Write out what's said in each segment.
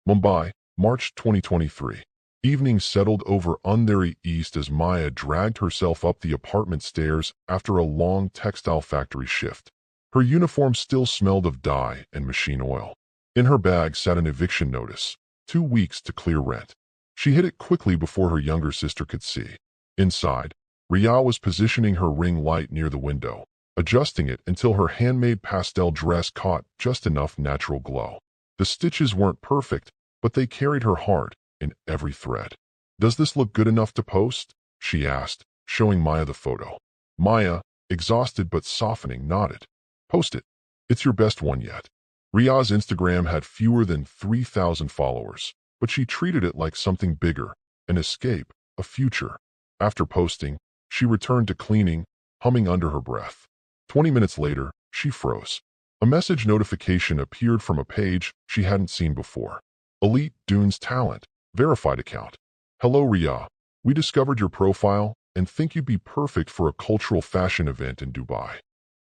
Mumbai, March 2023. Evening settled over Andheri East as Maya dragged herself up the apartment stairs after a long textile factory shift. Her uniform still smelled of dye and machine oil. In her bag sat an eviction notice, 2 weeks to clear rent. She hid it quickly before her younger sister could see. Inside, Riya was positioning her ring light near the window, adjusting it until her handmade pastel dress caught just enough natural glow. The stitches weren't perfect, but they carried her heart in every thread. "Does this look good enough to post?" she asked, showing Maya the photo. Maya, exhausted but softening, nodded. "Post it. It's your best one yet." Riya's Instagram had fewer than 3,000 followers, but she treated it like something bigger, an escape, a future. After posting, she returned to cleaning, humming under her breath. 20 minutes later, she froze. A message notification appeared from a page she hadn't seen before. Elite Dunes Talent, verified account. "Hello Riya, we discovered your profile and think you'd be perfect for a cultural fashion event in Dubai."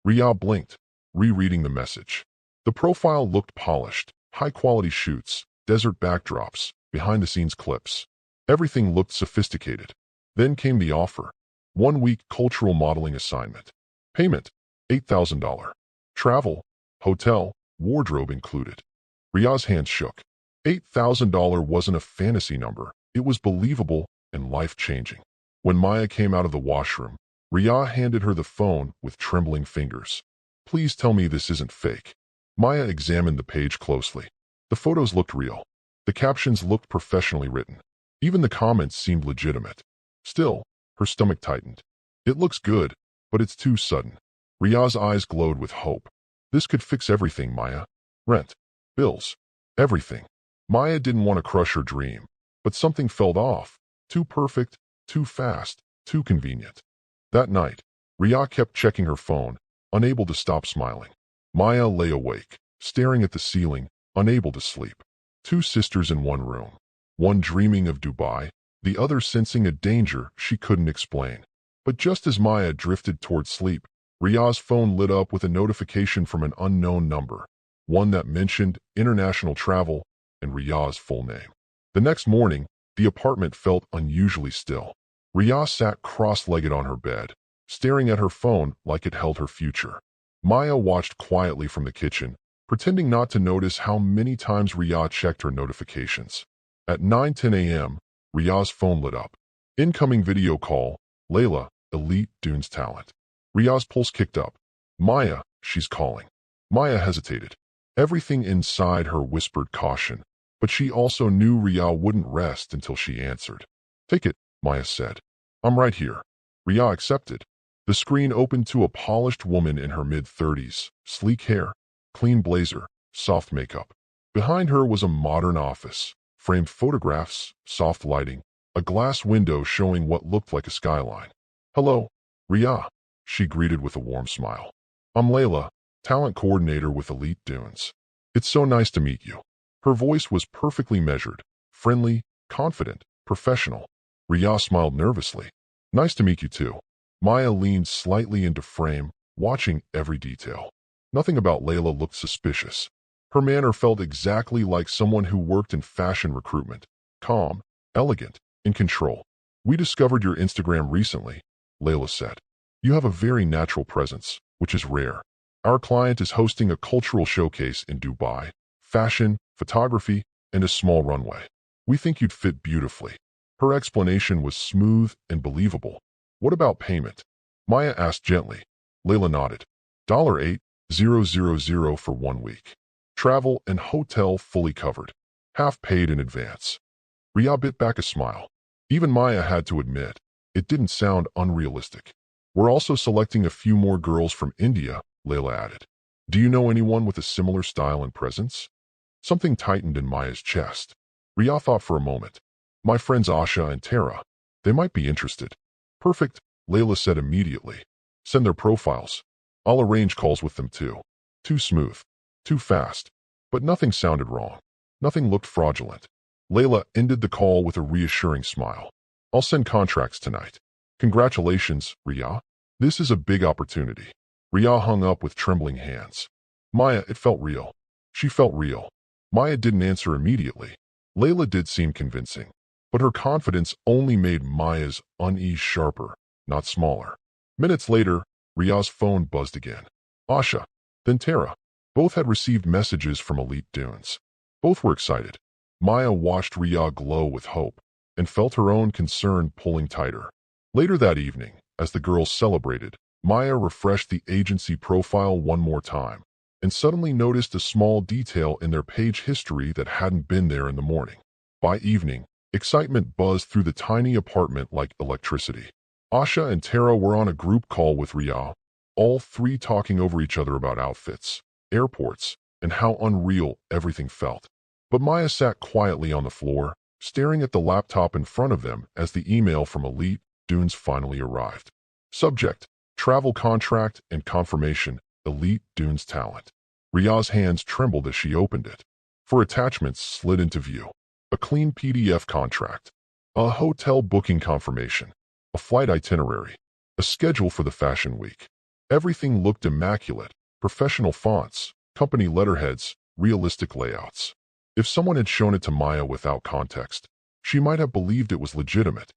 Riya blinked, rereading the message. The profile looked polished, high-quality shoots, desert backdrops, behind-the-scenes clips. Everything looked sophisticated. Then came the offer. 1-week cultural modeling assignment. Payment, $8,000. Travel, hotel, wardrobe included. Riya's hands shook. $8,000 wasn't a fantasy number. It was believable and life-changing. When Maya came out of the washroom, Riya handed her the phone with trembling fingers. "Please tell me this isn't fake." Maya examined the page closely. The photos looked real. The captions looked professionally written. Even the comments seemed legitimate. Still, her stomach tightened. "It looks good, but it's too sudden." Riya's eyes glowed with hope. "This could fix everything, Maya. Rent, bills, everything." Maya didn't want to crush her dream, but something felt off. Too perfect, too fast, too convenient. That night, Riya kept checking her phone, unable to stop smiling. Maya lay awake, staring at the ceiling, unable to sleep. 2 sisters in one room. One dreaming of Dubai, the other sensing a danger she couldn't explain. But just as Maya drifted toward sleep, Riya's phone lit up with a notification from an unknown number, one that mentioned international travel and Riya's full name. The next morning, the apartment felt unusually still. Riya sat cross-legged on her bed, staring at her phone like it held her future. Maya watched quietly from the kitchen, pretending not to notice how many times Riya checked her notifications. At 9:10 a.m., Riya's phone lit up. Incoming video call, Layla, Elite Dunes Talent. Riya's pulse kicked up. "Maya, she's calling." Maya hesitated. Everything inside her whispered caution, but she also knew Riya wouldn't rest until she answered. "Take it," Maya said. "I'm right here." Riya accepted. The screen opened to a polished woman in her mid-30s, sleek hair, clean blazer, soft makeup. Behind her was a modern office, framed photographs, soft lighting, a glass window showing what looked like a skyline. "Hello, Riya," she greeted with a warm smile. "I'm Layla, talent coordinator with Elite Dunes. It's so nice to meet you." Her voice was perfectly measured, friendly, confident, professional. Riya smiled nervously. "Nice to meet you too." Maya leaned slightly into frame, watching every detail. Nothing about Layla looked suspicious. Her manner felt exactly like someone who worked in fashion recruitment. Calm, elegant, in control. "We discovered your Instagram recently," Layla said. "You have a very natural presence, which is rare. Our client is hosting a cultural showcase in Dubai. Fashion, photography, and a small runway. We think you'd fit beautifully." Her explanation was smooth and believable. "What about payment?" Maya asked gently. Layla nodded. $8,000 for 1 week. Travel and hotel fully covered. Half paid in advance. Riya bit back a smile. Even Maya had to admit, it didn't sound unrealistic. "We're also selecting a few more girls from India," Layla added. "Do you know anyone with a similar style and presence?" Something tightened in Maya's chest. Riya thought for a moment. "My friends Asha and Tara. They might be interested." "Perfect," Layla said immediately. "Send their profiles. I'll arrange calls with them too." Too smooth. Too fast. But nothing sounded wrong. Nothing looked fraudulent. Layla ended the call with a reassuring smile. "I'll send contracts tonight." "Congratulations, Riya. This is a big opportunity." Riya hung up with trembling hands. Maya, it felt real. She felt real. Maya didn't answer immediately. Layla did seem convincing, but her confidence only made Maya's unease sharper, not smaller. Minutes later, Ria's phone buzzed again. Asha, then Tara. Both had received messages from Elite Dunes. Both were excited. Maya watched Ria glow with hope and felt her own concern pulling tighter. Later that evening, as the girls celebrated, Maya refreshed the agency profile one more time and suddenly noticed a small detail in their page history that hadn't been there in the morning. By evening, excitement buzzed through the tiny apartment like electricity. Asha and Tara were on a group call with Ria, all three talking over each other about outfits, airports, and how unreal everything felt. But Maya sat quietly on the floor, staring at the laptop in front of them as the email from Elite Dunes finally arrived. Subject: Travel contract and confirmation, Elite Dunes talent. Ria's hands trembled as she opened it. For attachments slid into view. A clean PDF contract. A hotel booking confirmation. A flight itinerary. A schedule for the fashion week. Everything looked immaculate. Professional fonts, company letterheads, realistic layouts. If someone had shown it to Maya without context, she might have believed it was legitimate.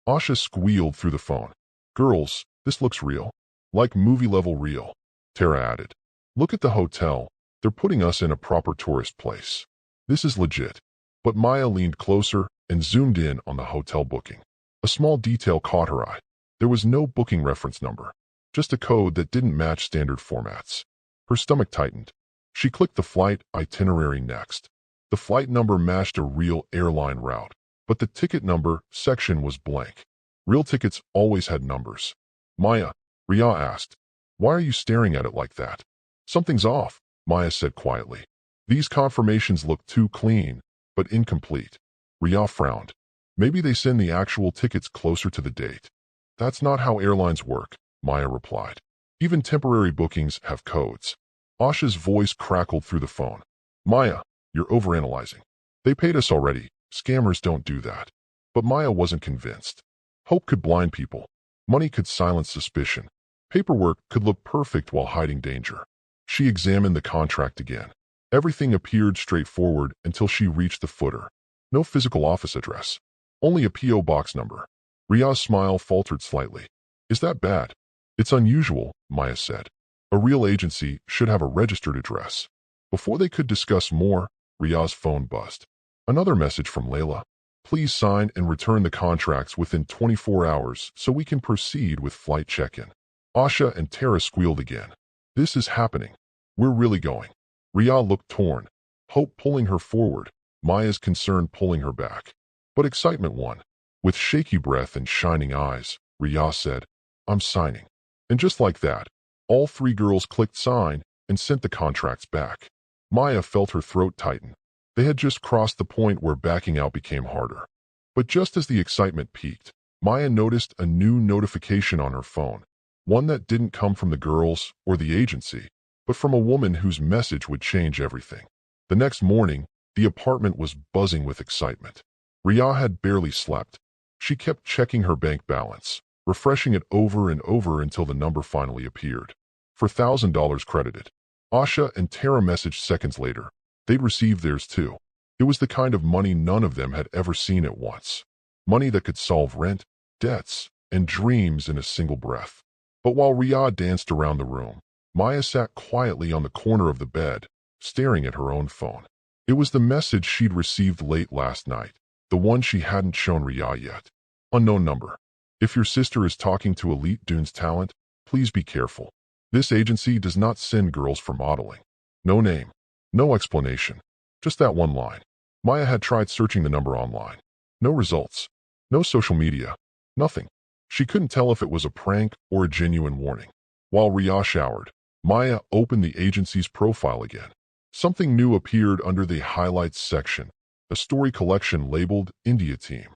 Asha squealed through the phone. Girls, this looks real. Like movie-level real. Tara added. Look at the hotel. They're putting us in a proper tourist place. This is legit. But Maya leaned closer and zoomed in on the hotel booking. A small detail caught her eye. There was no booking reference number, just a code that didn't match standard formats. Her stomach tightened. She clicked the flight itinerary next. The flight number matched a real airline route, but the ticket number section was blank. Real tickets always had numbers. Maya, Ria asked, why are you staring at it like that? Something's off, Maya said quietly. These confirmations look too clean, but incomplete. Ria frowned. Maybe they send the actual tickets closer to the date. That's not how airlines work, Maya replied. Even temporary bookings have codes. Asha's voice crackled through the phone. Maya, you're overanalyzing. They paid us already. Scammers don't do that. But Maya wasn't convinced. Hope could blind people. Money could silence suspicion. Paperwork could look perfect while hiding danger. She examined the contract again. Everything appeared straightforward until she reached the footer. No physical office address. Only a P.O. box number. Ria's smile faltered slightly. Is that bad? It's unusual, Maya said. A real agency should have a registered address. Before they could discuss more, Ria's phone buzzed. Another message from Layla. Please sign and return the contracts within 24 hours so we can proceed with flight check-in. Asha and Tara squealed again. This is happening. We're really going. Ria looked torn. Hope pulling her forward, Maya's concern pulling her back. But excitement won. With shaky breath and shining eyes, Ria said, I'm signing. And just like that, all three girls clicked sign and sent the contracts back. Maya felt her throat tighten. They had just crossed the point where backing out became harder. But just as the excitement peaked, Maya noticed a new notification on her phone, one that didn't come from the girls or the agency, but from a woman whose message would change everything. The next morning, the apartment was buzzing with excitement. Ria had barely slept. She kept checking her bank balance, refreshing it over and over until the number finally appeared. For $1,000 credited. Asha and Tara messaged seconds later. They'd received theirs too. It was the kind of money none of them had ever seen at once. Money that could solve rent, debts, and dreams in a single breath. But while Ria danced around the room, Maya sat quietly on the corner of the bed, staring at her own phone. It was the message she'd received late last night, the one she hadn't shown Ria yet. Unknown number. If your sister is talking to Elite Dunes talent, please be careful. This agency does not send girls for modeling. No name. No explanation. Just that one line. Maya had tried searching the number online. No results. No social media. Nothing. She couldn't tell if it was a prank or a genuine warning. While Ria showered, Maya opened the agency's profile again. Something new appeared under the highlights section, a story collection labeled India Team.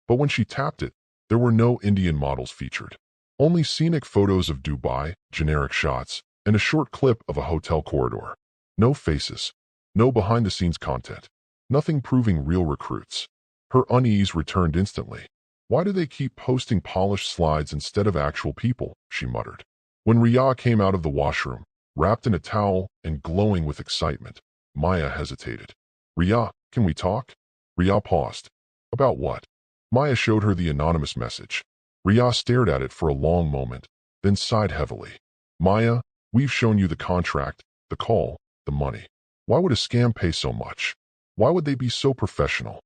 But when she tapped it, there were no Indian models featured. Only scenic photos of Dubai, generic shots, and a short clip of a hotel corridor. No faces. No behind-the-scenes content. Nothing proving real recruits. Her unease returned instantly. Why do they keep posting polished slides instead of actual people? She muttered. When Ria came out of the washroom, wrapped in a towel and glowing with excitement, Maya hesitated. Ria, can we talk? Ria paused. About what? Maya showed her the anonymous message. Ria stared at it for a long moment, then sighed heavily. Maya, we've shown you the contract, the call, the money. Why would a scam pay so much? Why would they be so professional?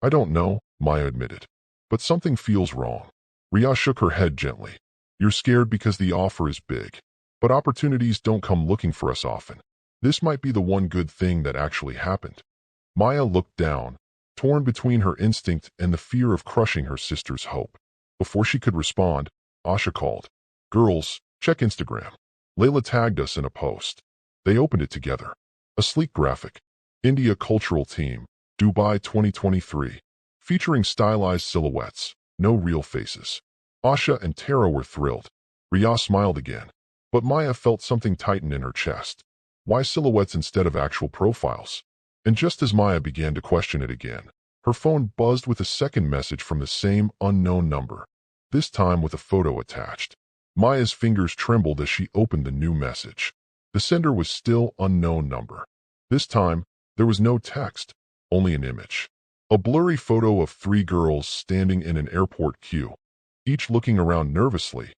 I don't know, Maya admitted. But something feels wrong. Ria shook her head gently. You're scared because the offer is big. But opportunities don't come looking for us often. This might be the one good thing that actually happened. Maya looked down, torn between her instinct and the fear of crushing her sister's hope. Before she could respond, Asha called. Girls, check Instagram. Layla tagged us in a post. They opened it together. A sleek graphic. India Cultural Team, Dubai 2023. Featuring stylized silhouettes, no real faces. Asha and Tara were thrilled. Ria smiled again. But Maya felt something tighten in her chest. Why silhouettes instead of actual profiles? And just as Maya began to question it again, her phone buzzed with a second message from the same unknown number, this time with a photo attached. Maya's fingers trembled as she opened the new message. The sender was still unknown number. This time, there was no text, only an image. A blurry photo of three girls standing in an airport queue, each looking around nervously,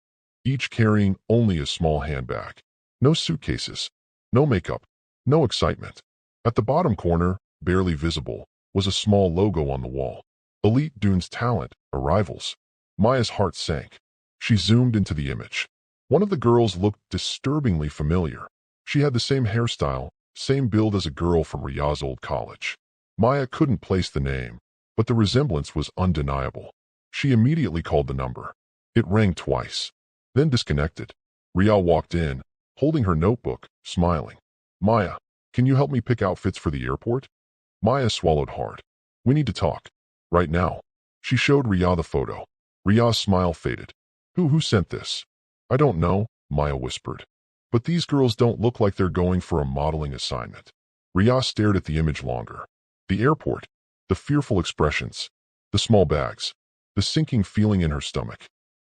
each carrying only a small handbag. No suitcases, no makeup, no excitement. At the bottom corner, barely visible, was a small logo on the wall. Elite Dunes Talent, Arrivals. Maya's heart sank. She zoomed into the image. One of the girls looked disturbingly familiar. She had the same hairstyle, same build as a girl from Ria's old college. Maya couldn't place the name, but the resemblance was undeniable. She immediately called the number. It rang twice, then disconnected. Ria walked in, holding her notebook, smiling. Maya, can you help me pick outfits for the airport? Maya swallowed hard. We need to talk. Right now. She showed Ria the photo. Ria's smile faded. Who sent this? I don't know, Maya whispered. But these girls don't look like they're going for a modeling assignment. Ria stared at the image longer. The airport, the fearful expressions, the small bags, the sinking feeling in her stomach.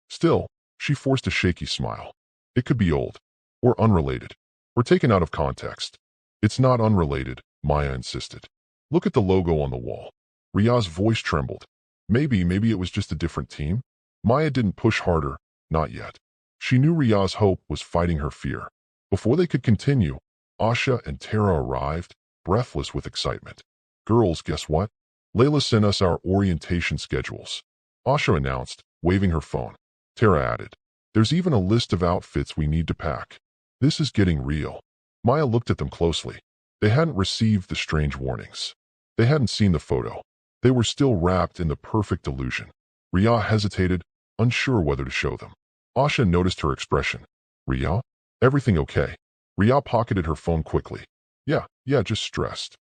Still, she forced a shaky smile. It could be old, or unrelated, or taken out of context. It's not unrelated, Maya insisted. Look at the logo on the wall. Ria's voice trembled. Maybe it was just a different team? Maya didn't push harder, not yet. She knew Ria's hope was fighting her fear. Before they could continue, Asha and Tara arrived, breathless with excitement. Girls, guess what? Layla sent us our orientation schedules. Asha announced, waving her phone. Tara added, there's even a list of outfits we need to pack. This is getting real. Maya looked at them closely. They hadn't received the strange warnings. They hadn't seen the photo. They were still wrapped in the perfect illusion. Ria hesitated, unsure whether to show them. Asha noticed her expression. Ria? Everything okay? Ria pocketed her phone quickly. Yeah, just stressed.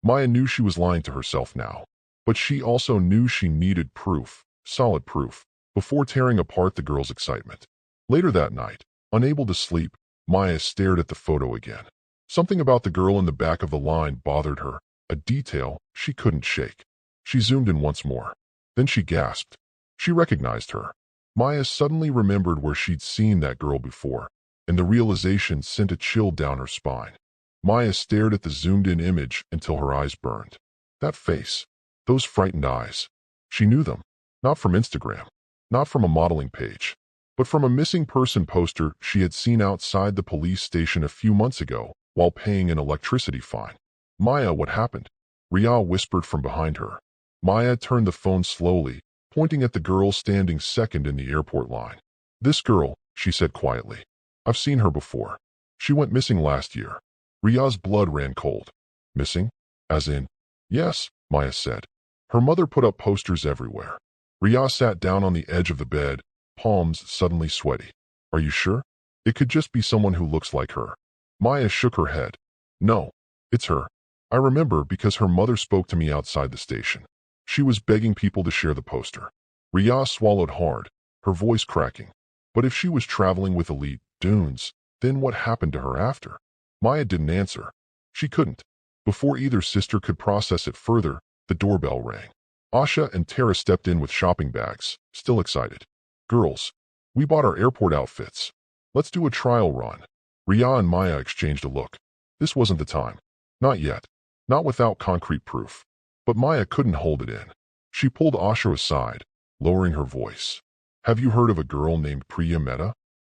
Maya knew she was lying to herself now. But she also knew she needed proof, solid proof, before tearing apart the girl's excitement. Later that night, unable to sleep, Maya stared at the photo again. Something about the girl in the back of the line bothered her, a detail she couldn't shake. She zoomed in once more. Then she gasped. She recognized her. Maya suddenly remembered where she'd seen that girl before, and the realization sent a chill down her spine. Maya stared at the zoomed-in image until her eyes burned. That face, those frightened eyes. She knew them, not from Instagram, not from a modeling page, but from a missing person poster she had seen outside the police station a few months ago while paying an electricity fine. Maya, what happened? Ria whispered from behind her. Maya turned the phone slowly, pointing at the girl standing second in the airport line. This girl, she said quietly. I've seen her before. She went missing last year. Ria's blood ran cold. Missing? As in? Yes, Maya said. Her mother put up posters everywhere. Ria sat down on the edge of the bed, palms suddenly sweaty. Are you sure? It could just be someone who looks like her. Maya shook her head. No, it's her. I remember because her mother spoke to me outside the station. She was begging people to share the poster. Ria swallowed hard, her voice cracking. But if she was traveling with Elite Dunes, then what happened to her after? Maya didn't answer. She couldn't. Before either sister could process it further, the doorbell rang. Asha and Tara stepped in with shopping bags, still excited. Girls, we bought our airport outfits. Let's do a trial run. Ria and Maya exchanged a look. This wasn't the time. Not yet. Not without concrete proof. But Maya couldn't hold it in. She pulled Asha aside, lowering her voice. Have you heard of a girl named Priya Mehta?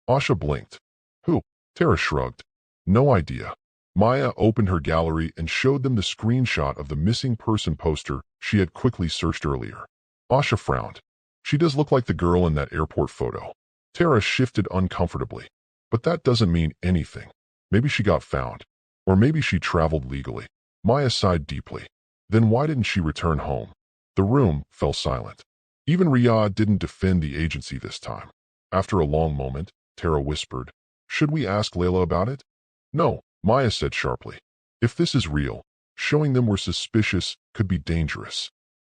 Asha blinked. Who? Tara shrugged. No idea. Maya opened her gallery and showed them the screenshot of the missing person poster she had quickly searched earlier. Asha frowned. She does look like the girl in that airport photo. Tara shifted uncomfortably. But that doesn't mean anything. Maybe she got found. Or maybe she traveled legally. Maya sighed deeply. Then why didn't she return home? The room fell silent. Even Riyadh didn't defend the agency this time. After a long moment, Tara whispered, Should we ask Layla about it? No, Maya said sharply. If this is real, showing them we're suspicious could be dangerous.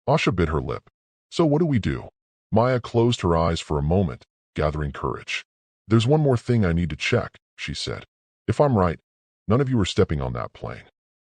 Asha bit her lip. So what do we do? Maya closed her eyes for a moment, gathering courage. There's one more thing I need to check, she said. If I'm right, none of you are stepping on that plane.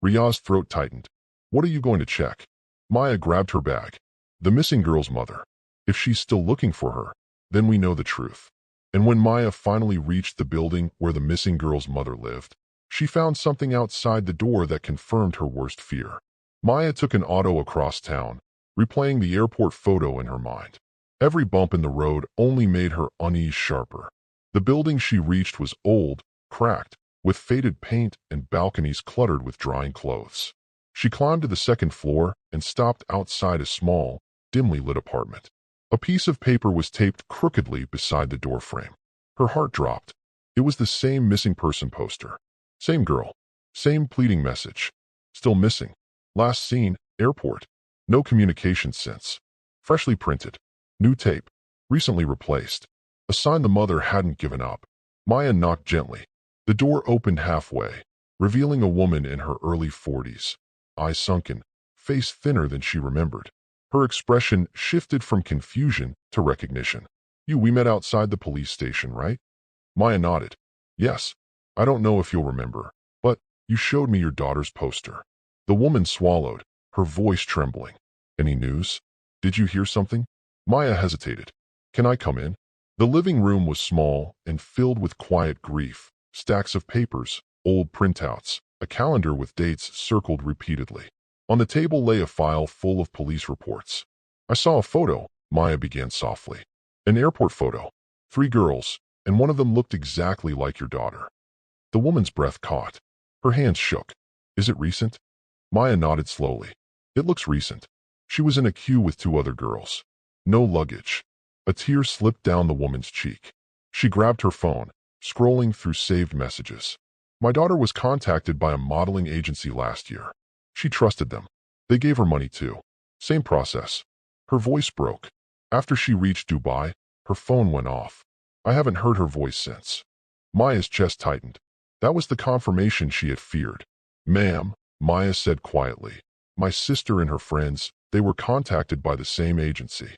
Riyadh's throat tightened. What are you going to check? Maya grabbed her bag. The missing girl's mother. If she's still looking for her, then we know the truth. And when Maya finally reached the building where the missing girl's mother lived, she found something outside the door that confirmed her worst fear. Maya took an auto across town, replaying the airport photo in her mind. Every bump in the road only made her unease sharper. The building she reached was old, cracked, with faded paint and balconies cluttered with drying clothes. She climbed to the second floor and stopped outside a small, dimly lit apartment. A piece of paper was taped crookedly beside the doorframe. Her heart dropped. It was the same missing person poster. Same girl. Same pleading message. Still missing. Last seen, airport. No communication since. Freshly printed. New tape. Recently replaced. A sign the mother hadn't given up. Maya knocked gently. The door opened halfway, revealing a woman in her early 40s. Eyes sunken, face thinner than she remembered. Her expression shifted from confusion to recognition. We met outside the police station, right? Maya nodded. Yes. I don't know if you'll remember, but you showed me your daughter's poster. The woman swallowed, her voice trembling. Any news? Did you hear something? Maya hesitated. Can I come in? The living room was small and filled with quiet grief. Stacks of papers, old printouts, a calendar with dates circled repeatedly. On the table lay a file full of police reports. I saw a photo, Maya began softly. An airport photo. 3 girls, and one of them looked exactly like your daughter. The woman's breath caught. Her hands shook. Is it recent? Maya nodded slowly. It looks recent. She was in a queue with 2 other girls. No luggage. A tear slipped down the woman's cheek. She grabbed her phone, scrolling through saved messages. My daughter was contacted by a modeling agency last year. She trusted them. They gave her money too. Same process. Her voice broke. After she reached Dubai, her phone went off. I haven't heard her voice since. Maya's chest tightened. That was the confirmation she had feared. Ma'am, Maya said quietly. My sister and her friends, they were contacted by the same agency.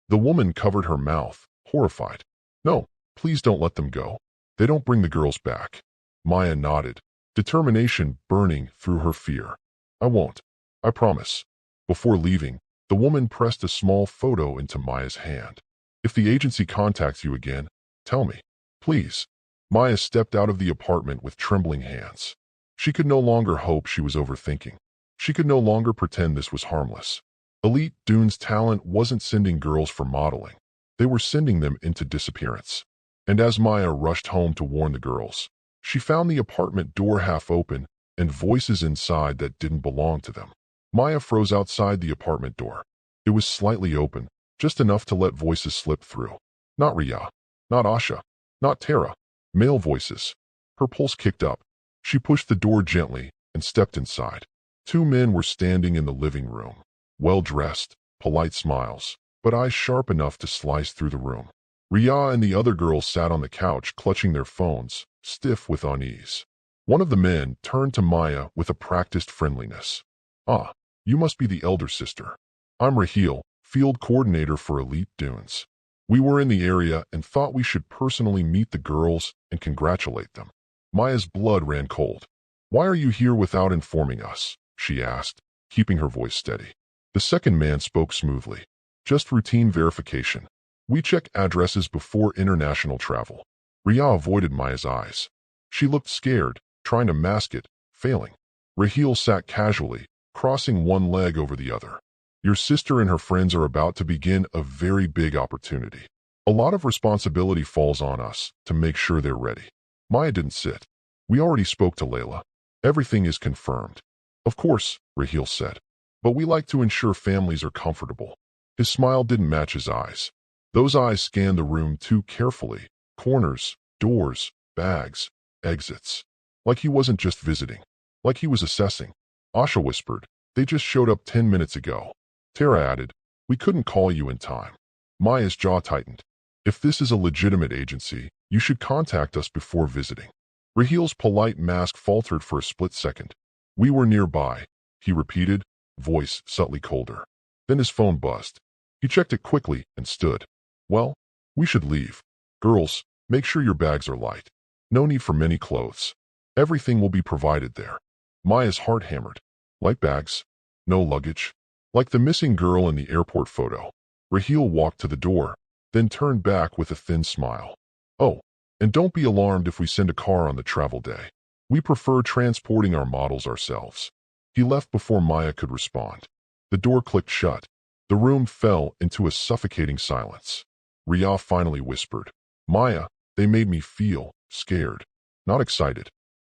The woman covered her mouth, horrified. No, please don't let them go. They don't bring the girls back. Maya nodded, determination burning through her fear. I won't. I promise. Before leaving, the woman pressed a small photo into Maya's hand. If the agency contacts you again, tell me. Please. Maya stepped out of the apartment with trembling hands. She could no longer hope she was overthinking. She could no longer pretend this was harmless. Elite Dune's talent wasn't sending girls for modeling. They were sending them into disappearance. And as Maya rushed home to warn the girls, she found the apartment door half open and voices inside that didn't belong to them. Maya froze outside the apartment door. It was slightly open, just enough to let voices slip through. Not Rhea, not Asha, not Tara. Male voices. Her pulse kicked up. She pushed the door gently and stepped inside. 2 men were standing in the living room. Well-dressed, polite smiles, but eyes sharp enough to slice through the room. Rhea and the other girl sat on the couch clutching their phones, stiff with unease. One of the men turned to Maya with a practiced friendliness. Ah, you must be the elder sister. I'm Raheel, field coordinator for Elite Dunes. We were in the area and thought we should personally meet the girls and congratulate them. Maya's blood ran cold. Why are you here without informing us? She asked, keeping her voice steady. The second man spoke smoothly. Just routine verification. We check addresses before international travel. Rhea avoided Maya's eyes. She looked scared, trying to mask it, failing. Raheel sat casually, crossing one leg over the other. Your sister and her friends are about to begin a very big opportunity. A lot of responsibility falls on us to make sure they're ready. Maya didn't sit. We already spoke to Layla. Everything is confirmed. Of course, Raheel said. But we like to ensure families are comfortable. His smile didn't match his eyes. Those eyes scanned the room too carefully. Corners, doors, bags, exits. Like he wasn't just visiting. Like he was assessing. Asha whispered, "They just showed up 10 minutes ago." Tara added, "We couldn't call you in time." Maya's jaw tightened. "If this is a legitimate agency, you should contact us before visiting." Raheel's polite mask faltered for a split second. "We were nearby," he repeated, voice subtly colder. Then his phone buzzed. He checked it quickly and stood. "Well, we should leave. Girls, make sure your bags are light. No need for many clothes. Everything will be provided there." Maya's heart hammered. Light bags? No luggage? Like the missing girl in the airport photo. Raheel walked to the door, then turned back with a thin smile. "Oh, and don't be alarmed if we send a car on the travel day. We prefer transporting our models ourselves." He left before Maya could respond. The door clicked shut. The room fell into a suffocating silence. Riyah finally whispered, "Maya, they made me feel scared, not excited."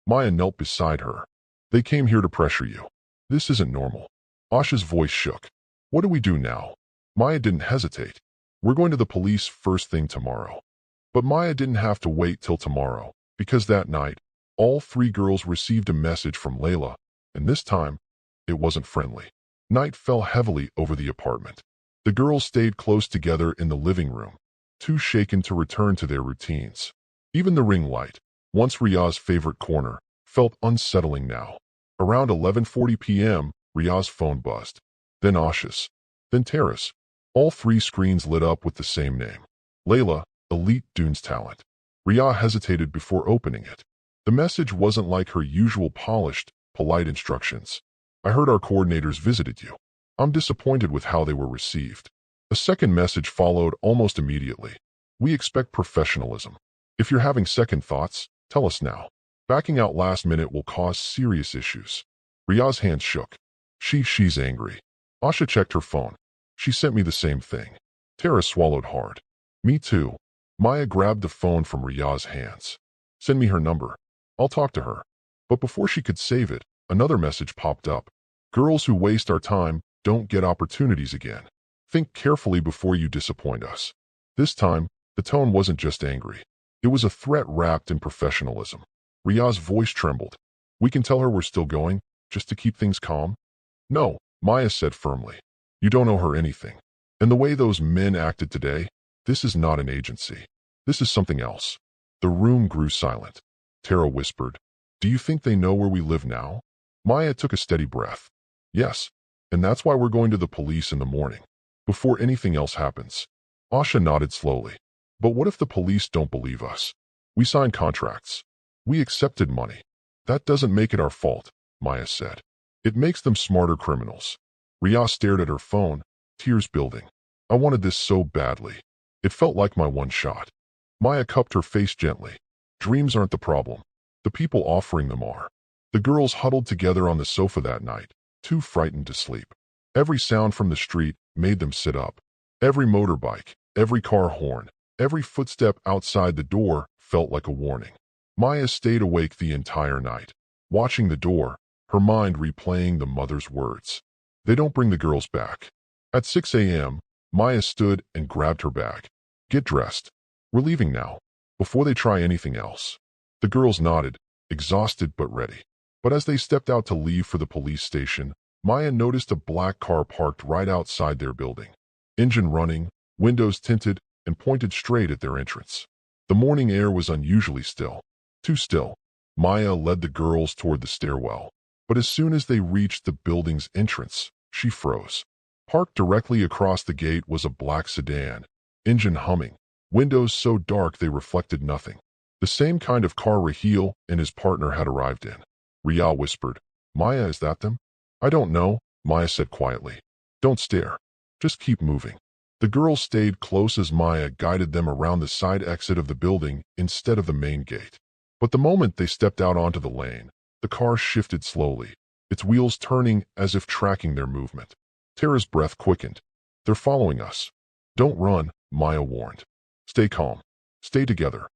Maya knelt beside her. "They came here to pressure you. This isn't normal." Asha's voice shook. "What do we do now?" Maya didn't hesitate. "We're going to the police first thing tomorrow." But Maya didn't have to wait till tomorrow, because that night, all three girls received a message from Layla, and this time, it wasn't friendly. Night fell heavily over the apartment. The girls stayed close together in the living room, too shaken to return to their routines. Even the ring light, once Riyah's favorite corner, felt unsettling now. Around 11:40 p.m., Riyah's phone buzzed. Then Asha's. Then Tara's. All three screens lit up with the same name. Layla, Elite Dunes Talent. Riyah hesitated before opening it. The message wasn't like her usual polished, polite instructions. "I heard our coordinators visited you. I'm disappointed with how they were received." A second message followed almost immediately. "We expect professionalism. If you're having second thoughts, tell us now. Backing out last minute will cause serious issues." Riyah's hands shook. She's angry." Asha checked her phone. "She sent me the same thing." Tara swallowed hard. "Me too." Maya grabbed the phone from Riyah's hands. "Send me her number. I'll talk to her." But before she could save it, another message popped up. "Girls who waste our time don't get opportunities again. Think carefully before you disappoint us." This time, the tone wasn't just angry. It was a threat wrapped in professionalism. Riyah's voice trembled. "We can tell her we're still going, just to keep things calm?" "No," Maya said firmly. "You don't owe her anything. And the way those men acted today, this is not an agency. This is something else." The room grew silent. Tara whispered, "Do you think they know where we live now?" Maya took a steady breath. "Yes, and that's why we're going to the police in the morning, before anything else happens." Asha nodded slowly. "But what if the police don't believe us? We signed contracts. We accepted money. That doesn't make it our fault," Maya said. "It makes them smarter criminals." Riyah stared at her phone, tears building. "I wanted this so badly. It felt like my one shot." Maya cupped her face gently. "Dreams aren't the problem. The people offering them are." The girls huddled together on the sofa that night, too frightened to sleep. Every sound from the street made them sit up. Every motorbike, every car horn, every footstep outside the door felt like a warning. Maya stayed awake the entire night, watching the door, her mind replaying the mother's words. "They don't bring the girls back." At 6 a.m., Maya stood and grabbed her bag. "Get dressed. We're leaving now, before they try anything else." The girls nodded, exhausted but ready. But as they stepped out to leave for the police station, Maya noticed a black car parked right outside their building. Engine running, windows tinted, and pointed straight at their entrance. The morning air was unusually still. Too still. Maya led the girls toward the stairwell. But as soon as they reached the building's entrance, she froze. Parked directly across the gate was a black sedan, engine humming, windows so dark they reflected nothing. The same kind of car Raheel and his partner had arrived in. Riyah whispered, "Maya, is that them?" "I don't know," Maya said quietly. "Don't stare. Just keep moving." The girls stayed close as Maya guided them around the side exit of the building instead of the main gate. But the moment they stepped out onto the lane, the car shifted slowly. its wheels turning as if tracking their movement. Tara's breath quickened. They're following us. Don't run, Maya warned. Stay calm. Stay together.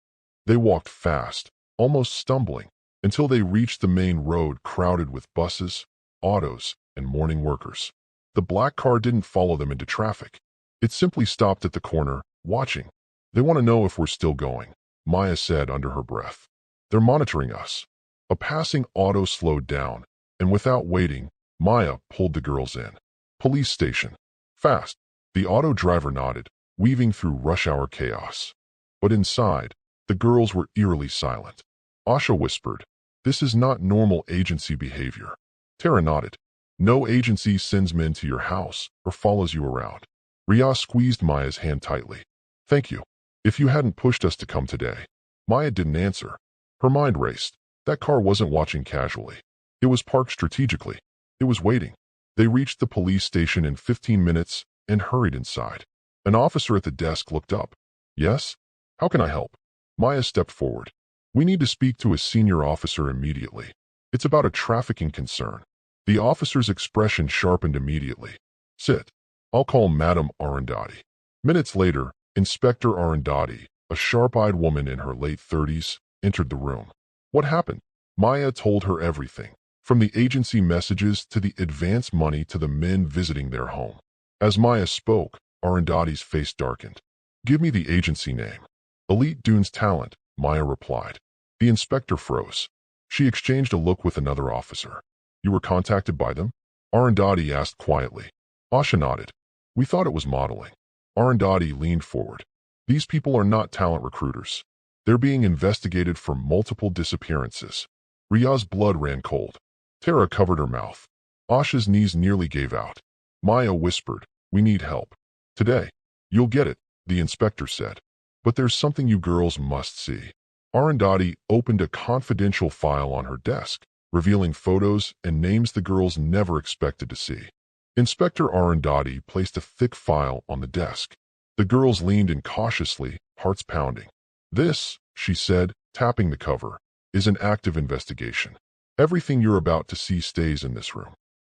They walked fast, almost stumbling, until they reached the main road crowded with buses, autos, and morning workers. The black car didn't follow them into traffic. It simply stopped at the corner, watching. They want to know if we're still going, Maya said under her breath. They're monitoring us. A passing auto slowed down, and without waiting, Maya pulled the girls in. Police station. Fast. The auto driver nodded, weaving through rush hour chaos. But inside, the girls were eerily silent. Asha whispered, "This is not normal agency behavior." Tara nodded. "No agency sends men to your house or follows you around." Riaz squeezed Maya's hand tightly. "Thank you. If you hadn't pushed us to come today." Maya didn't answer. Her mind raced. That car wasn't watching casually. It was parked strategically. It was waiting. They reached the police station in 15 minutes and hurried inside. An officer at the desk looked up. "Yes? How can I help?" Maya stepped forward. "We need to speak to a senior officer immediately. It's about a trafficking concern." The officer's expression sharpened immediately. "Sit. I'll call Madam Arundhati." Minutes later, Inspector Arundhati, a sharp-eyed woman in her late 30s, entered the room. What happened? Maya told her everything, from the agency messages to the advance money to the men visiting their home. As Maya spoke, Arundhati's face darkened. "Give me the agency name." "Elite Dunes Talent," Maya replied. The inspector froze. She exchanged a look with another officer. "You were contacted by them?" Arundhati asked quietly. Asha nodded. "We thought it was modeling." Arundhati leaned forward. "These people are not talent recruiters. They're being investigated for multiple disappearances." Riaz's blood ran cold. Tara covered her mouth. Asha's knees nearly gave out. Maya whispered, "We need help. Today." "You'll get it," the inspector said. "But there's something you girls must see." Arundhati opened a confidential file on her desk, revealing photos and names the girls never expected to see. Inspector Arundhati placed a thick file on the desk. The girls leaned in cautiously, hearts pounding. "This," she said, tapping the cover, "is an active investigation. Everything you're about to see stays in this room."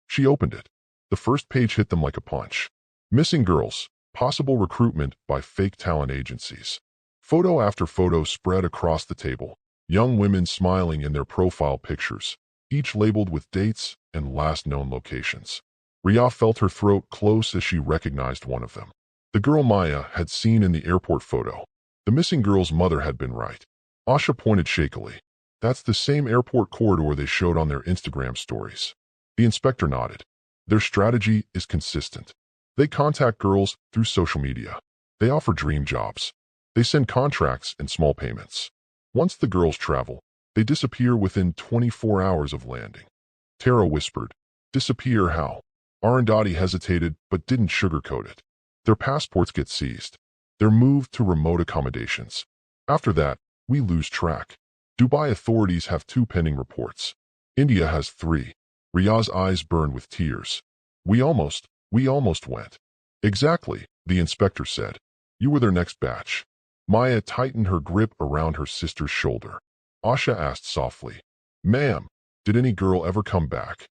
She opened it. The first page hit them like a punch. Missing girls, possible recruitment by fake talent agencies. Photo after photo spread across the table, young women smiling in their profile pictures, each labeled with dates and last known locations. Ria felt her throat close as she recognized one of them. The girl Maya had seen in the airport photo. The missing girl's mother had been right. Asha pointed shakily. "That's the same airport corridor they showed on their Instagram stories." The inspector nodded. Their strategy is consistent. They contact girls through social media. They offer dream jobs. They send contracts and small payments. Once the girls travel, they disappear within 24 hours of landing. Tara whispered, "Disappear how?" Arundhati hesitated but didn't sugarcoat it. "Their passports get seized. They're moved to remote accommodations. After that, we lose track. Dubai authorities have 2 pending reports. India has 3. Riaz's eyes burned with tears. We almost went." "Exactly," the inspector said. "You were their next batch." Maya tightened her grip around her sister's shoulder. Asha asked softly, "Ma'am, did any girl ever come back?"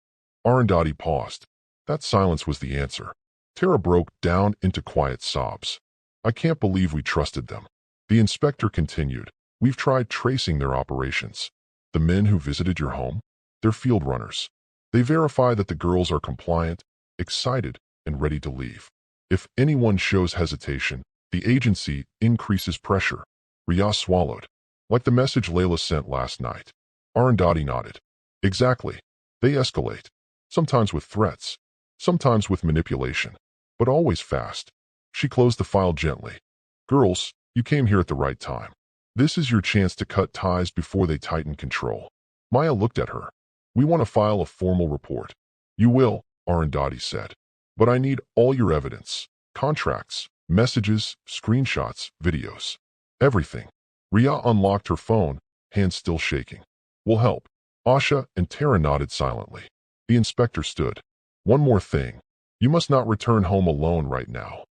Arundhati paused. That silence was the answer. Tara broke down into quiet sobs. "I can't believe we trusted them." The inspector continued, "We've tried tracing their operations. The men who visited your home, they're field runners. They verify that the girls are compliant, excited, and ready to leave. If anyone shows hesitation, the agency increases pressure." Riaz swallowed. "Like the message Layla sent last night." Arundhati nodded. "Exactly. They escalate. Sometimes with threats. Sometimes with manipulation. But always fast." She closed the file gently. "Girls, you came here at the right time. This is your chance to cut ties before they tighten control." Maya looked at her. "We want to file a formal report." "You will," Arundhati said. "But I need all your evidence. Contracts, messages, screenshots, videos. Everything." Ria unlocked her phone, hands still shaking. "We'll help." Asha and Tara nodded silently. The inspector stood. "One more thing. You must not return home alone right now."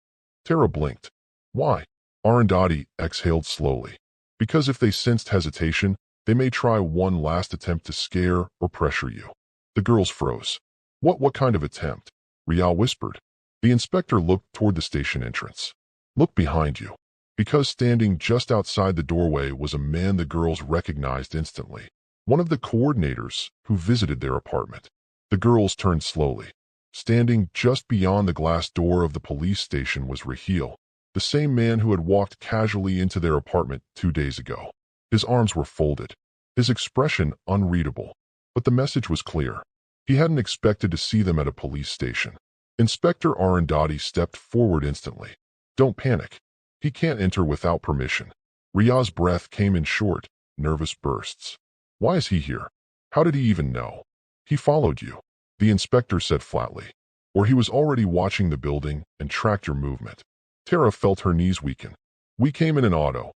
Tara blinked. "Why?" Arundhati exhaled slowly. "Because if they sensed hesitation, they may try one last attempt to scare or pressure you. The girls froze. What kind of attempt? Rial whispered. The inspector looked toward the station entrance. Look behind you. Because standing just outside the doorway was a man the girls recognized instantly. One of the coordinators who visited their apartment. The girls turned slowly. Standing just beyond the glass door of the police station was Raheel, the same man who had walked casually into their apartment 2 days ago. His arms were folded, his expression unreadable, but the message was clear. He hadn't expected to see them at a police station. Inspector Arundhati stepped forward instantly. Don't panic. He can't enter without permission. Ria's breath came in short, nervous bursts. Why is he here? How did he even know? He followed you, the inspector said flatly. Or he was already watching the building and tracked your movement. Tara felt her knees weaken. We came in an auto.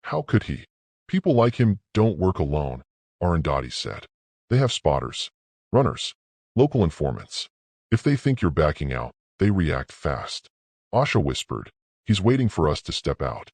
How could he? People like him don't work alone, Arundhati said. They have spotters, runners, local informants. If they think you're backing out, they react fast. Asha whispered. He's waiting for us to step out.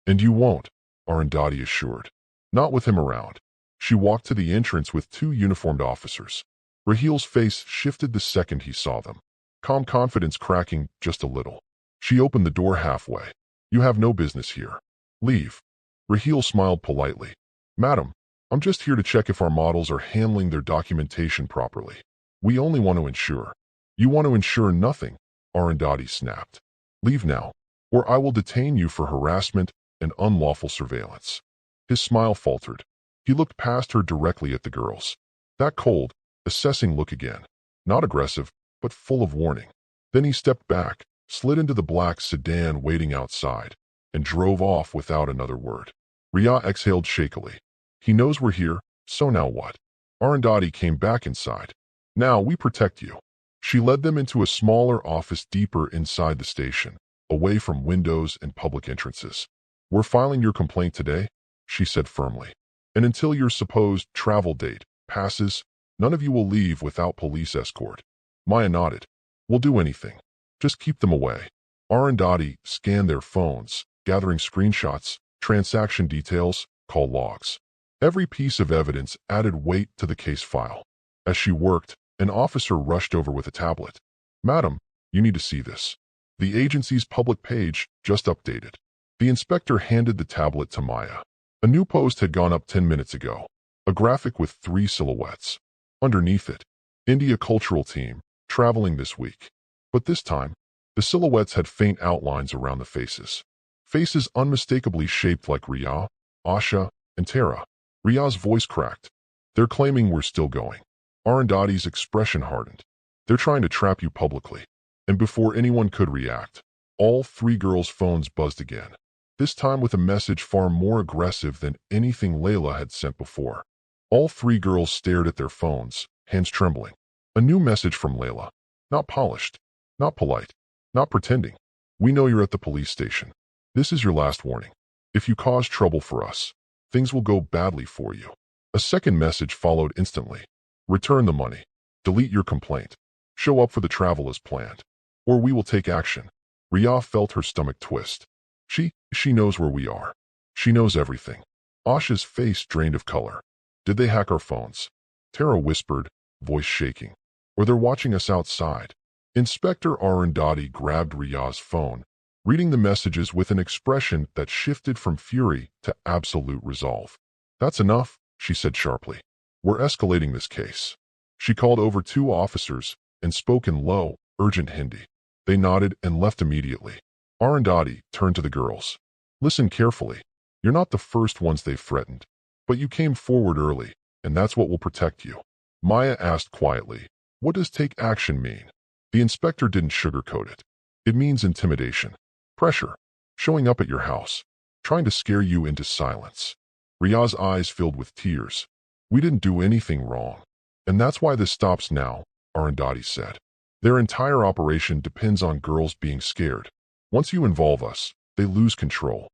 And you won't, Arundhati assured. Not with him around. She walked to the entrance with 2 uniformed officers. Raheel's face shifted the second he saw them. Calm confidence cracking just a little. She opened the door halfway. You have no business here. Leave. Raheel smiled politely. Madam, I'm just here to check if our models are handling their documentation properly. We only want to ensure. You want to ensure nothing, Arundhati snapped. Leave now, or I will detain you for harassment and unlawful surveillance. His smile faltered. He looked past her directly at the girls. That cold, assessing look again. Not aggressive, but full of warning. Then he stepped back, slid into the black sedan waiting outside, and drove off without another word. Ria exhaled shakily. He knows we're here, so now what? Arundhati came back inside. Now we protect you. She led them into a smaller office deeper inside the station, away from windows and public entrances. We're filing your complaint today, she said firmly. And until your supposed travel date passes, none of you will leave without police escort. Maya nodded. We'll do anything. Just keep them away. Arundhati scanned their phones, gathering screenshots, transaction details, call logs. Every piece of evidence added weight to the case file. As she worked, an officer rushed over with a tablet. Madam, you need to see this. The agency's public page just updated. The inspector handed the tablet to Maya. A new post had gone up 10 minutes ago. A graphic with 3 silhouettes. Underneath it, India Cultural Team, traveling this week. But this time, the silhouettes had faint outlines around the faces. Faces unmistakably shaped like Ria, Asha, and Tara. Ria's voice cracked. They're claiming we're still going. Arundhati's expression hardened. They're trying to trap you publicly. And before anyone could react, all 3 girls' phones buzzed again. This time with a message far more aggressive than anything Layla had sent before. All 3 girls stared at their phones, hands trembling. A new message from Layla. Not polished. Not polite. Not pretending. We know you're at the police station. This is your last warning. If you cause trouble for us, things will go badly for you. A second message followed instantly. Return the money. Delete your complaint. Show up for the travel as planned. Or we will take action. Ria felt her stomach twist. She knows where we are. She knows everything. Asha's face drained of color. Did they hack our phones? Tara whispered, voice shaking. Or they're watching us outside. Inspector Arundhati grabbed Ria's phone, reading the messages with an expression that shifted from fury to absolute resolve. That's enough, she said sharply. We're escalating this case. She called over 2 officers and spoke in low, urgent Hindi. They nodded and left immediately. Arundhati turned to the girls. Listen carefully. You're not the first ones they've threatened. But you came forward early, and that's what will protect you. Maya asked quietly, what does take action mean? The inspector didn't sugarcoat it. It means intimidation, pressure, showing up at your house, trying to scare you into silence. Ria's eyes filled with tears. We didn't do anything wrong. And that's why this stops now, Arundhati said. Their entire operation depends on girls being scared. Once you involve us, they lose control.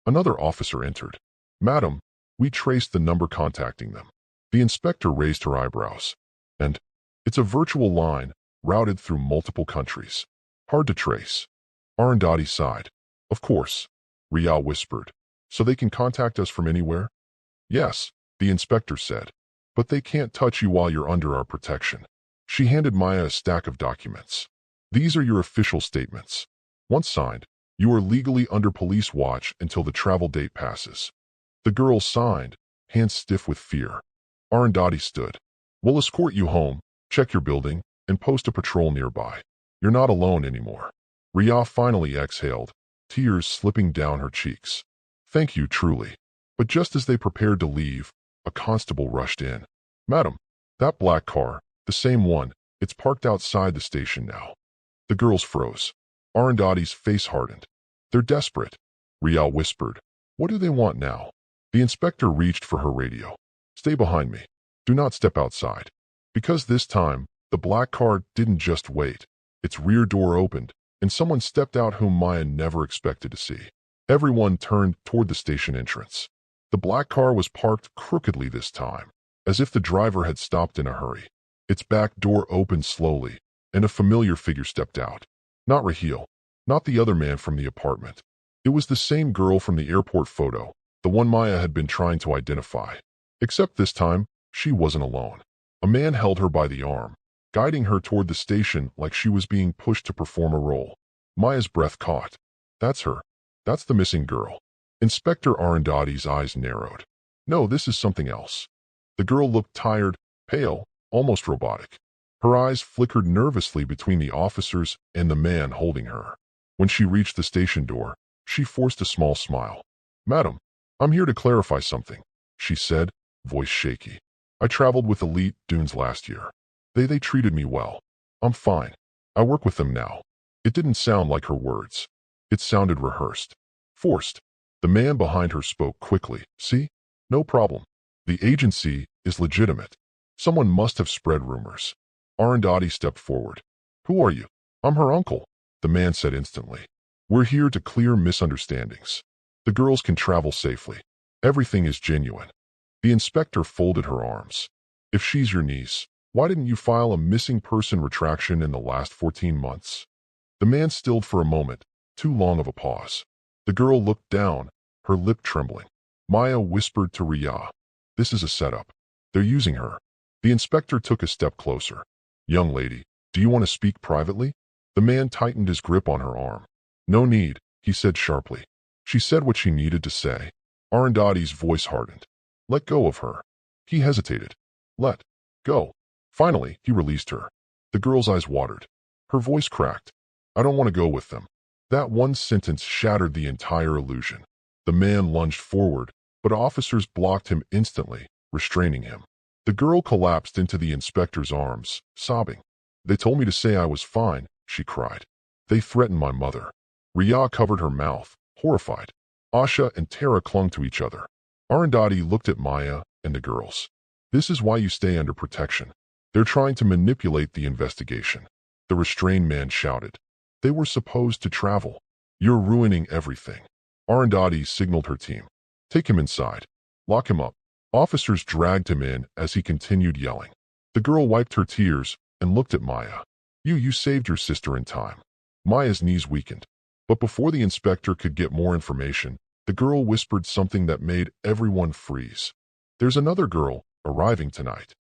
Another officer entered. Madam, we traced the number contacting them. The inspector raised her eyebrows. And it's a virtual line, routed through multiple countries. Hard to trace. Arundhati sighed. Of course, Ria whispered. So they can contact us from anywhere? Yes, the inspector said. But they can't touch you while you're under our protection. She handed Maya a stack of documents. These are your official statements. Once signed, you are legally under police watch until the travel date passes. The girl signed, hands stiff with fear. Arundhati stood. We'll escort you home, check your building, and post a patrol nearby. You're not alone anymore. Riya finally exhaled, tears slipping down her cheeks. Thank you, truly. But just as they prepared to leave, a constable rushed in. Madam, that black car, the same one, it's parked outside the station now. The girls froze. Arundhati's face hardened. They're desperate. Riya whispered. What do they want now? The inspector reached for her radio. Stay behind me. Do not step outside. Because this time, the black car didn't just wait. Its rear door opened, and someone stepped out whom Maya never expected to see. Everyone turned toward the station entrance. The black car was parked crookedly this time, as if the driver had stopped in a hurry. Its back door opened slowly, and a familiar figure stepped out. Not Raheel, not the other man from the apartment. It was the same girl from the airport photo, the one Maya had been trying to identify. Except this time, she wasn't alone. A man held her by the arm, guiding her toward the station like she was being pushed to perform a role. Maya's breath caught. That's her. That's the missing girl. Inspector Arundhati's eyes narrowed. No, this is something else. The girl looked tired, pale, almost robotic. Her eyes flickered nervously between the officers and the man holding her. When she reached the station door, she forced a small smile. Madam, I'm here to clarify something, she said, voice shaky. I traveled with Elite Dunes last year. They treated me well. I'm fine. I work with them now. It didn't sound like her words. It sounded rehearsed. Forced. The man behind her spoke quickly. See? No problem. The agency is legitimate. Someone must have spread rumors. Arundhati stepped forward. Who are you? I'm her uncle, the man said instantly. We're here to clear misunderstandings. The girls can travel safely. Everything is genuine. The inspector folded her arms. If she's your niece, why didn't you file a missing person retraction in the last 14 months? The man stilled for a moment, too long of a pause. The girl looked down, her lip trembling. Maya whispered to Riya. This is a setup. They're using her. The inspector took a step closer. Young lady, do you want to speak privately? The man tightened his grip on her arm. No need, he said sharply. She said what she needed to say. Arundhati's voice hardened. Let go of her. He hesitated. Let go. Finally, he released her. The girl's eyes watered. Her voice cracked. I don't want to go with them. That one sentence shattered the entire illusion. The man lunged forward, but officers blocked him instantly, restraining him. The girl collapsed into the inspector's arms, sobbing. They told me to say I was fine, she cried. They threatened my mother. Riya covered her mouth, horrified. Asha and Tara clung to each other. Arundhati looked at Maya and the girls. This is why you stay under protection. They're trying to manipulate the investigation. The restrained man shouted. They were supposed to travel. You're ruining everything. Arundhati signaled her team. Take him inside. Lock him up. Officers dragged him in as he continued yelling. The girl wiped her tears and looked at Maya. You saved your sister in time. Maya's knees weakened. But before the inspector could get more information, the girl whispered something that made everyone freeze. There's another girl arriving tonight.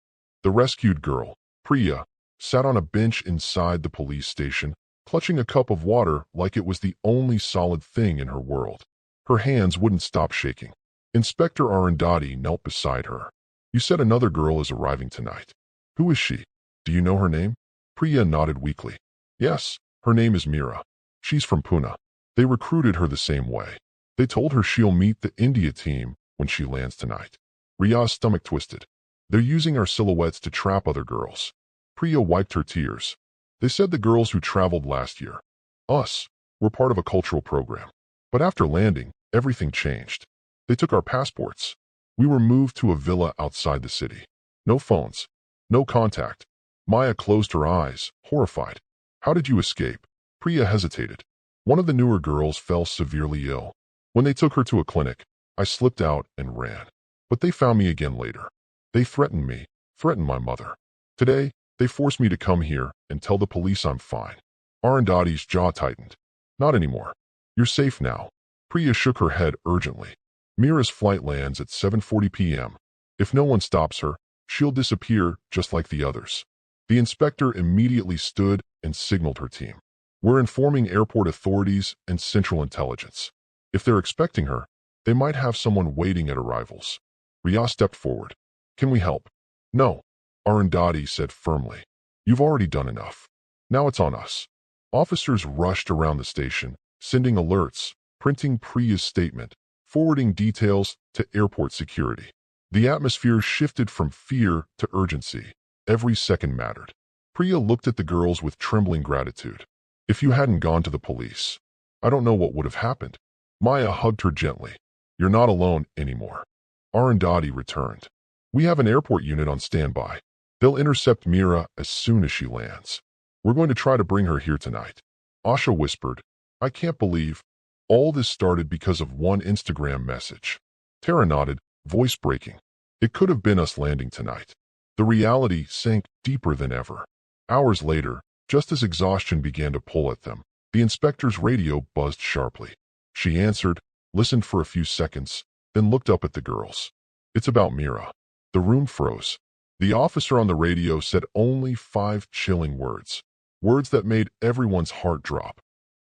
The rescued girl, Priya, sat on a bench inside the police station, clutching a cup of water like it was the only solid thing in her world. Her hands wouldn't stop shaking. Inspector Arundhati knelt beside her. You said another girl is arriving tonight. Who is she? Do you know her name? Priya nodded weakly. Yes, her name is Meera. She's from Pune. They recruited her the same way. They told her she'll meet the India team when she lands tonight. Riya's stomach twisted. They're using our silhouettes to trap other girls. Priya wiped her tears. They said the girls who traveled last year, us, were part of a cultural program. But after landing, everything changed. They took our passports. We were moved to a villa outside the city. No phones. No contact. Maya closed her eyes, horrified. How did you escape? Priya hesitated. One of the newer girls fell severely ill. When they took her to a clinic, I slipped out and ran. But they found me again later. They threatened me, threatened my mother. Today, they forced me to come here and tell the police I'm fine. Arundhati's jaw tightened. Not anymore. You're safe now. Priya shook her head urgently. Meera's flight lands at 7:40 p.m. If no one stops her, she'll disappear just like the others. The inspector immediately stood and signaled her team. We're informing airport authorities and Central Intelligence. If they're expecting her, they might have someone waiting at arrivals. Ria stepped forward. Can we help? No, Arundhati said firmly. You've already done enough. Now it's on us. Officers rushed around the station, sending alerts, printing Priya's statement, forwarding details to airport security. The atmosphere shifted from fear to urgency. Every second mattered. Priya looked at the girls with trembling gratitude. If you hadn't gone to the police, I don't know what would have happened. Maya hugged her gently. You're not alone anymore. Arundhati returned. We have an airport unit on standby. They'll intercept Meera as soon as she lands. We're going to try to bring her here tonight. Asha whispered. I can't believe all this started because of one Instagram message. Tara nodded, voice breaking. It could have been us landing tonight. The reality sank deeper than ever. Hours later, just as exhaustion began to pull at them, the inspector's radio buzzed sharply. She answered, listened for a few seconds, then looked up at the girls. It's about Meera. The room froze. The officer on the radio said only 5 chilling words. Words that made everyone's heart drop.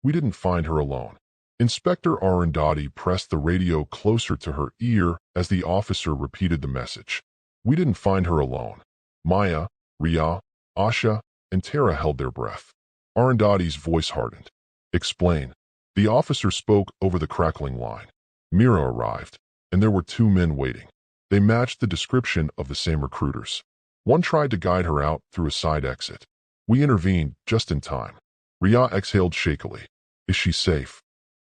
We didn't find her alone. Inspector Arundhati pressed the radio closer to her ear as the officer repeated the message. We didn't find her alone. Maya, Ria, Asha, and Tara held their breath. Arundhati's voice hardened. Explain. The officer spoke over the crackling line. Meera arrived, and there were 2 men waiting. They matched the description of the same recruiters. One tried to guide her out through a side exit. We intervened just in time. Ria exhaled shakily. Is she safe?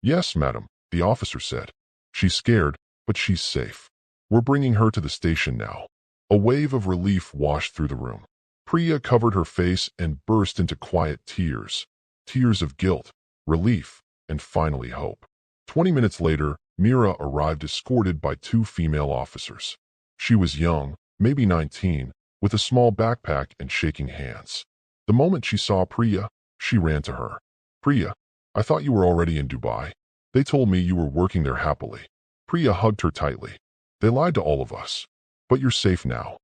Yes, madam, the officer said. She's scared, but she's safe. We're bringing her to the station now. A wave of relief washed through the room. Priya covered her face and burst into quiet tears. Tears of guilt, relief, and finally hope. 20 minutes later, Meera arrived escorted by 2 female officers. She was young, maybe 19, with a small backpack and shaking hands. The moment she saw Priya, she ran to her. Priya, I thought you were already in Dubai. They told me you were working there happily. Priya hugged her tightly. They lied to all of us. But you're safe now.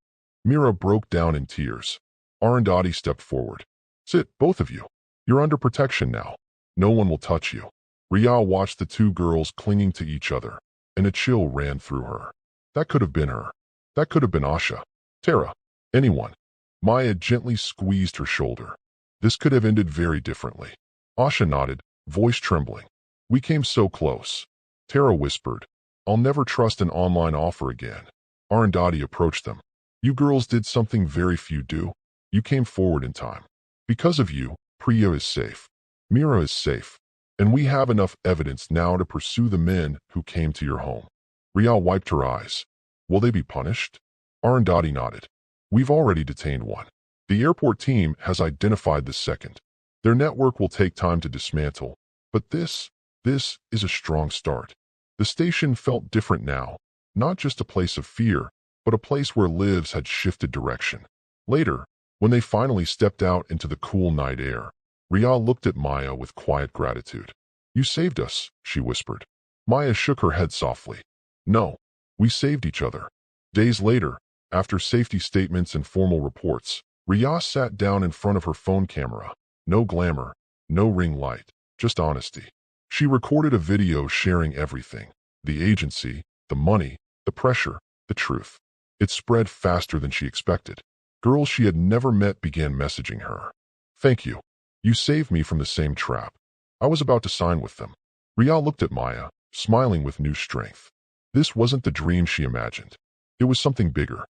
Meera broke down in tears. Arundhati stepped forward. Sit, both of you. You're under protection now. No one will touch you. Ria watched the 2 girls clinging to each other, and a chill ran through her. That could have been her. That could have been Asha, Tara, anyone. Maya gently squeezed her shoulder. This could have ended very differently. Asha nodded, voice trembling. We came so close. Tara whispered, I'll never trust an online offer again. Arundhati approached them. You girls did something very few do. You came forward in time. Because of you, Priya is safe. Meera is safe. And we have enough evidence now to pursue the men who came to your home. Ria wiped her eyes. Will they be punished? Arundhati nodded. We've already detained one. The airport team has identified the second. Their network will take time to dismantle. But this is a strong start. The station felt different now. Not just a place of fear, but a place where lives had shifted direction. Later, when they finally stepped out into the cool night air, Ria looked at Maya with quiet gratitude. You saved us, she whispered. Maya shook her head softly. No, we saved each other. Days later, after safety statements and formal reports, Ria sat down in front of her phone camera. No glamour, no ring light, just honesty. She recorded a video sharing everything. The agency, the money, the pressure, the truth. It spread faster than she expected. Girls she had never met began messaging her. Thank you. You saved me from the same trap. I was about to sign with them. Ria looked at Maya, smiling with new strength. This wasn't the dream she imagined. It was something bigger.